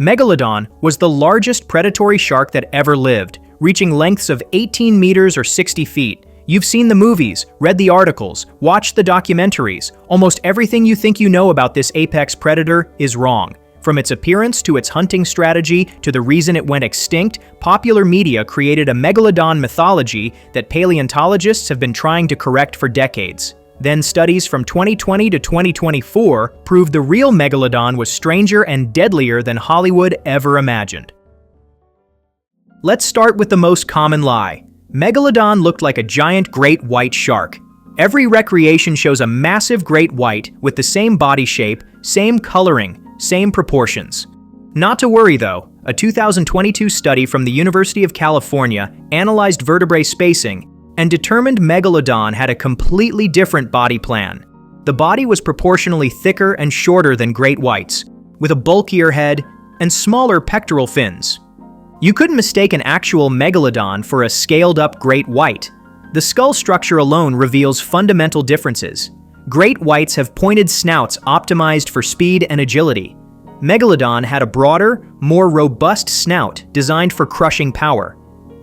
Megalodon was the largest predatory shark that ever lived, reaching lengths of 18 meters or 60 feet. You've seen the movies, read the articles, watched the documentaries. Almost everything you think you know about this apex predator is wrong. From its appearance to its hunting strategy to the reason it went extinct, popular media created a Megalodon mythology that paleontologists have been trying to correct for decades. Then studies from 2020 to 2024 proved the real Megalodon was stranger and deadlier than Hollywood ever imagined. Let's start with the most common lie. Megalodon looked like a giant great white shark. Every recreation shows a massive great white with the same body shape, same coloring, same proportions. Not to worry though, a 2022 study from the University of California analyzed vertebrae spacing and determined Megalodon had a completely different body plan. The body was proportionally thicker and shorter than great whites, with a bulkier head and smaller pectoral fins. You couldn't mistake an actual Megalodon for a scaled-up great white. The skull structure alone reveals fundamental differences. Great whites have pointed snouts optimized for speed and agility. Megalodon had a broader, more robust snout designed for crushing power.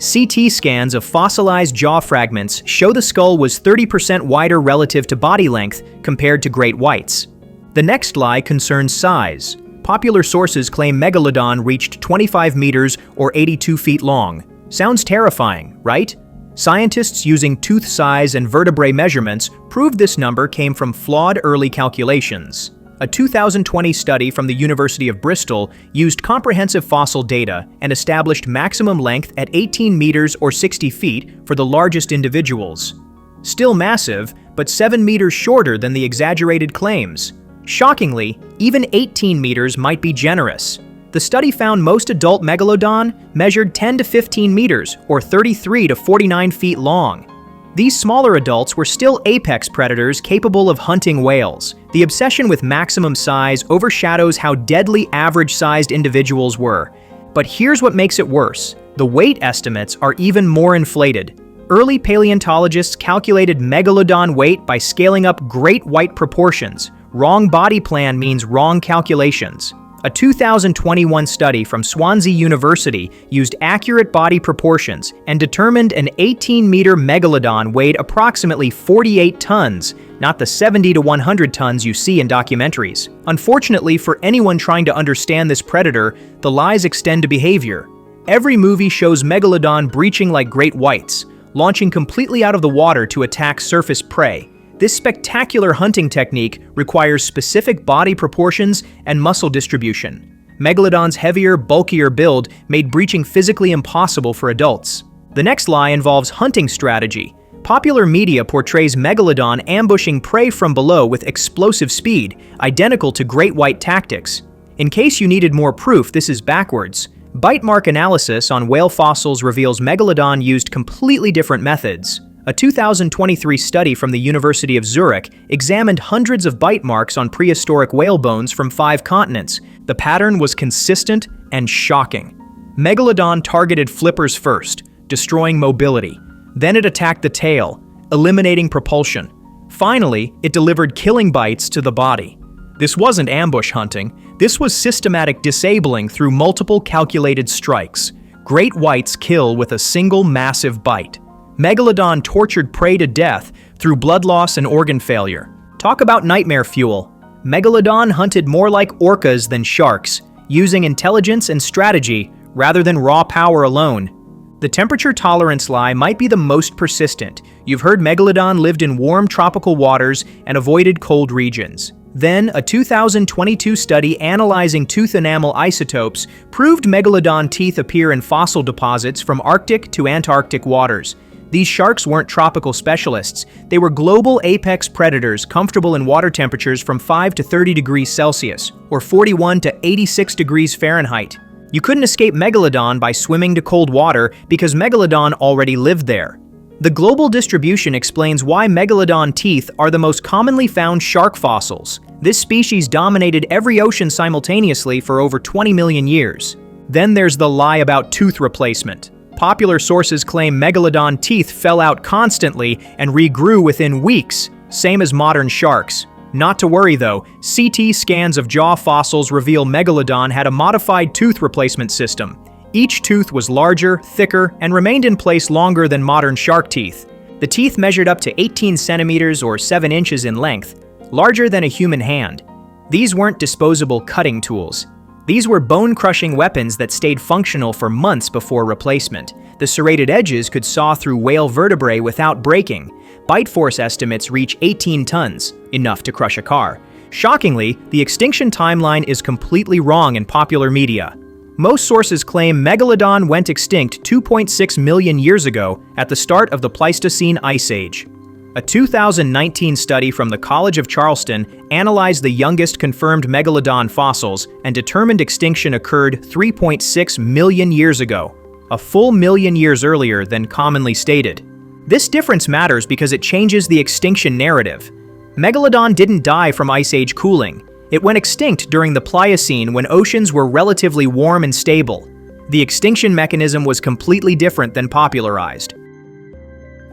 CT scans of fossilized jaw fragments show the skull was 30% wider relative to body length compared to great whites. The next lie concerns size. Popular sources claim Megalodon reached 25 meters or 82 feet long. Sounds terrifying, right? Scientists using tooth size and vertebrae measurements proved this number came from flawed early calculations. A 2020 study from the University of Bristol used comprehensive fossil data and established maximum length at 18 meters or 60 feet for the largest individuals. Still massive, but 7 meters shorter than the exaggerated claims. Shockingly, even 18 meters might be generous. The study found most adult Megalodon measured 10 to 15 meters or 33 to 49 feet long. These smaller adults were still apex predators capable of hunting whales. The obsession with maximum size overshadows how deadly average-sized individuals were. But here's what makes it worse. The weight estimates are even more inflated. Early paleontologists calculated Megalodon weight by scaling up great white proportions. Wrong body plan means wrong calculations. A 2021 study from Swansea University used accurate body proportions and determined an 18-meter Megalodon weighed approximately 48 tons, not the 70 to 100 tons you see in documentaries. Unfortunately, for anyone trying to understand this predator, the lies extend to behavior. Every movie shows Megalodon breaching like great whites, launching completely out of the water to attack surface prey. This spectacular hunting technique requires specific body proportions and muscle distribution. Megalodon's heavier, bulkier build made breaching physically impossible for adults. The next lie involves hunting strategy. Popular media portrays Megalodon ambushing prey from below with explosive speed, identical to great white tactics. In case you needed more proof, this is backwards. Bite mark analysis on whale fossils reveals Megalodon used completely different methods. A 2023 study from the University of Zurich examined hundreds of bite marks on prehistoric whale bones from 5 continents. The pattern was consistent and shocking. Megalodon targeted flippers first, destroying mobility. Then it attacked the tail, eliminating propulsion. Finally, it delivered killing bites to the body. This wasn't ambush hunting. This was systematic disabling through multiple calculated strikes. Great whites kill with a single massive bite. Megalodon tortured prey to death through blood loss and organ failure. Talk about nightmare fuel. Megalodon hunted more like orcas than sharks, using intelligence and strategy rather than raw power alone. The temperature tolerance lie might be the most persistent. You've heard Megalodon lived in warm tropical waters and avoided cold regions. Then, a 2022 study analyzing tooth enamel isotopes proved Megalodon teeth appear in fossil deposits from Arctic to Antarctic waters. These sharks weren't tropical specialists. They were global apex predators comfortable in water temperatures from 5 to 30 degrees Celsius, or 41 to 86 degrees Fahrenheit. You couldn't escape Megalodon by swimming to cold water because Megalodon already lived there. The global distribution explains why Megalodon teeth are the most commonly found shark fossils. This species dominated every ocean simultaneously for over 20 million years. Then there's the lie about tooth replacement. Popular sources claim Megalodon teeth fell out constantly and regrew within weeks, same as modern sharks. Not to worry though, CT scans of jaw fossils reveal Megalodon had a modified tooth replacement system. Each tooth was larger, thicker, and remained in place longer than modern shark teeth. The teeth measured up to 18 centimeters or 7 inches in length, larger than a human hand. These weren't disposable cutting tools. These were bone-crushing weapons that stayed functional for months before replacement. The serrated edges could saw through whale vertebrae without breaking. Bite force estimates reach 18 tons, enough to crush a car. Shockingly, the extinction timeline is completely wrong in popular media. Most sources claim Megalodon went extinct 2.6 million years ago at the start of the Pleistocene Ice Age. A 2019 study from the College of Charleston analyzed the youngest confirmed Megalodon fossils and determined extinction occurred 3.6 million years ago, a full million years earlier than commonly stated. This difference matters because it changes the extinction narrative. Megalodon didn't die from Ice Age cooling. It went extinct during the Pliocene when oceans were relatively warm and stable. The extinction mechanism was completely different than popularized.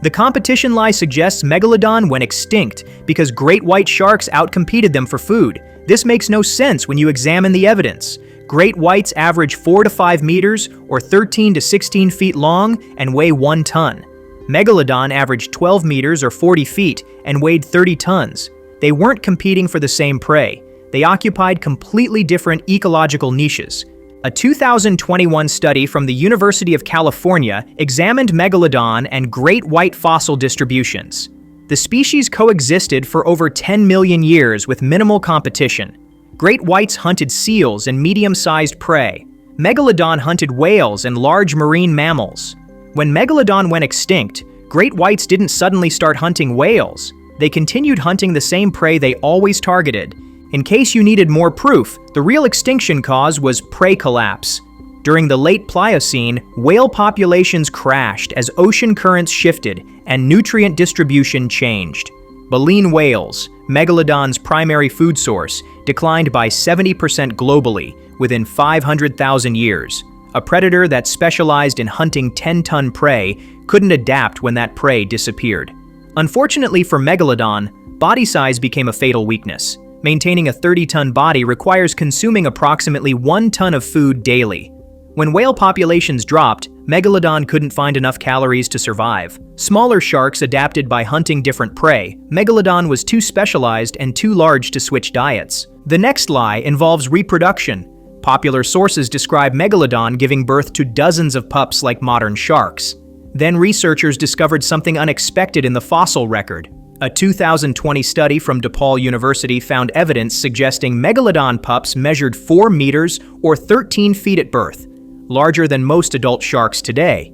The competition lie suggests Megalodon went extinct because great white sharks outcompeted them for food. This makes no sense when you examine the evidence. Great whites average 4 to 5 meters or 13 to 16 feet long and weigh 1 ton. Megalodon averaged 12 meters or 40 feet and weighed 30 tons. They weren't competing for the same prey. They occupied completely different ecological niches. A 2021 study from the University of California examined Megalodon and great white fossil distributions. The species coexisted for over 10 million years with minimal competition. Great whites hunted seals and medium-sized prey. Megalodon hunted whales and large marine mammals. When Megalodon went extinct, great whites didn't suddenly start hunting whales. They continued hunting the same prey they always targeted. In case you needed more proof, the real extinction cause was prey collapse. During the late Pliocene, whale populations crashed as ocean currents shifted and nutrient distribution changed. Baleen whales, Megalodon's primary food source, declined by 70% globally within 500,000 years. A predator that specialized in hunting 10-ton prey couldn't adapt when that prey disappeared. Unfortunately for Megalodon, body size became a fatal weakness. Maintaining a 30-ton body requires consuming approximately 1 ton of food daily. When whale populations dropped, Megalodon couldn't find enough calories to survive. Smaller sharks adapted by hunting different prey. Megalodon was too specialized and too large to switch diets. The next lie involves reproduction. Popular sources describe Megalodon giving birth to dozens of pups like modern sharks. Then researchers discovered something unexpected in the fossil record. A 2020 study from DePaul University found evidence suggesting Megalodon pups measured 4 meters or 13 feet at birth, larger than most adult sharks today.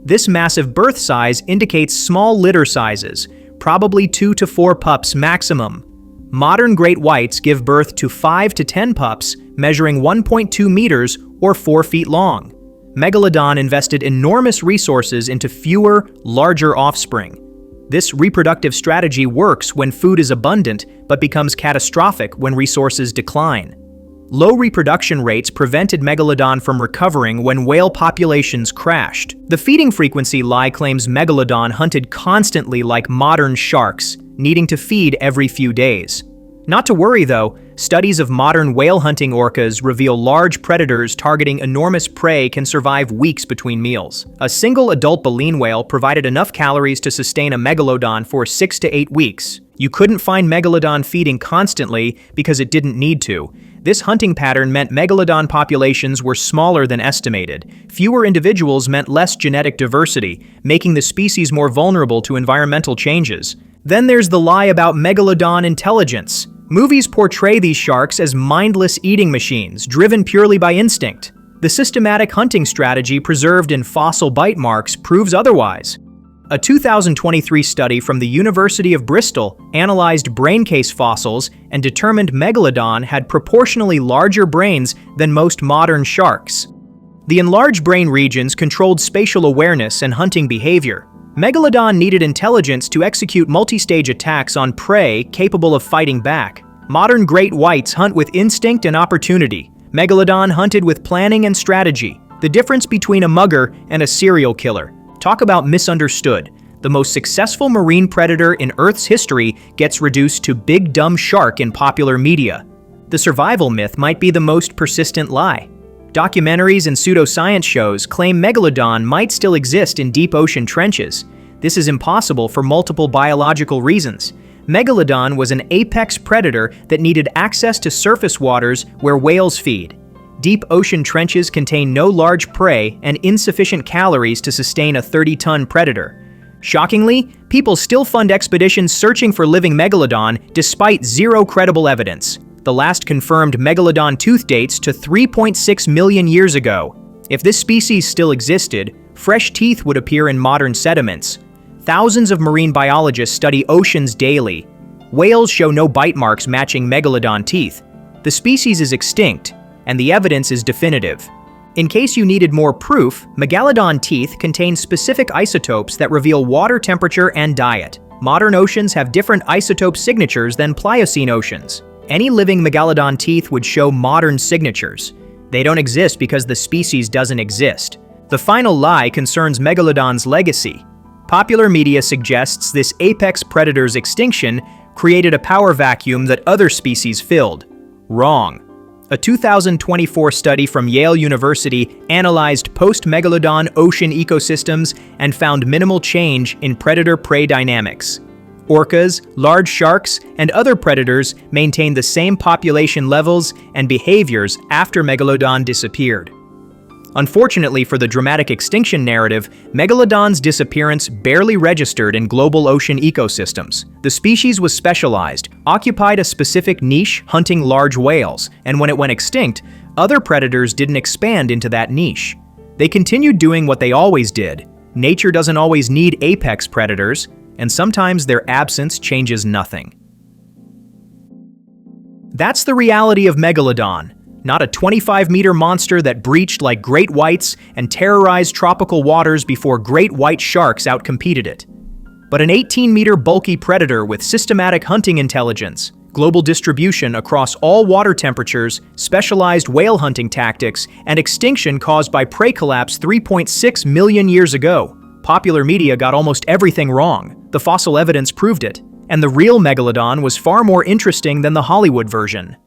This massive birth size indicates small litter sizes, probably 2 to 4 pups maximum. Modern great whites give birth to 5 to 10 pups measuring 1.2 meters or 4 feet long. Megalodon invested enormous resources into fewer, larger offspring. This reproductive strategy works when food is abundant, but becomes catastrophic when resources decline. Low reproduction rates prevented Megalodon from recovering when whale populations crashed. The feeding frequency lie claims Megalodon hunted constantly like modern sharks, needing to feed every few days. Not to worry though, studies of modern whale hunting orcas reveal large predators targeting enormous prey can survive weeks between meals. A single adult baleen whale provided enough calories to sustain a Megalodon for 6 to 8 weeks. You couldn't find Megalodon feeding constantly because it didn't need to. This hunting pattern meant Megalodon populations were smaller than estimated. Fewer individuals meant less genetic diversity, making the species more vulnerable to environmental changes. Then there's the lie about Megalodon intelligence. Movies portray these sharks as mindless eating machines, driven purely by instinct. The systematic hunting strategy preserved in fossil bite marks proves otherwise. A 2023 study from the University of Bristol analyzed brain case fossils and determined Megalodon had proportionally larger brains than most modern sharks. The enlarged brain regions controlled spatial awareness and hunting behavior. Megalodon needed intelligence to execute multi-stage attacks on prey capable of fighting back. Modern great whites hunt with instinct and opportunity. Megalodon hunted with planning and strategy. The difference between a mugger and a serial killer. Talk about misunderstood. The most successful marine predator in Earth's history gets reduced to big dumb shark in popular media. The survival myth might be the most persistent lie. Documentaries and pseudoscience shows claim Megalodon might still exist in deep ocean trenches. This is impossible for multiple biological reasons. Megalodon was an apex predator that needed access to surface waters where whales feed. Deep ocean trenches contain no large prey and insufficient calories to sustain a 30-ton predator. Shockingly, people still fund expeditions searching for living Megalodon despite zero credible evidence. The last confirmed Megalodon tooth dates to 3.6 million years ago. If this species still existed, fresh teeth would appear in modern sediments. Thousands of marine biologists study oceans daily. Whales show no bite marks matching Megalodon teeth. The species is extinct, and the evidence is definitive. In case you needed more proof, Megalodon teeth contain specific isotopes that reveal water temperature and diet. Modern oceans have different isotope signatures than Pliocene oceans. Any living Megalodon teeth would show modern signatures. They don't exist because the species doesn't exist. The final lie concerns Megalodon's legacy. Popular media suggests this apex predator's extinction created a power vacuum that other species filled. Wrong. A 2024 study from Yale University analyzed post-Megalodon ocean ecosystems and found minimal change in predator-prey dynamics. Orcas, large sharks, and other predators maintained the same population levels and behaviors after Megalodon disappeared. Unfortunately for the dramatic extinction narrative, Megalodon's disappearance barely registered in global ocean ecosystems. The species was specialized, occupied a specific niche hunting large whales, and when it went extinct, other predators didn't expand into that niche. They continued doing what they always did. Nature doesn't always need apex predators, and sometimes their absence changes nothing. That's the reality of Megalodon. Not a 25-meter monster that breached like great whites and terrorized tropical waters before great white sharks outcompeted it. But an 18-meter bulky predator with systematic hunting intelligence, global distribution across all water temperatures, specialized whale hunting tactics, and extinction caused by prey collapse 3.6 million years ago. Popular media got almost everything wrong. The fossil evidence proved it. And the real Megalodon was far more interesting than the Hollywood version.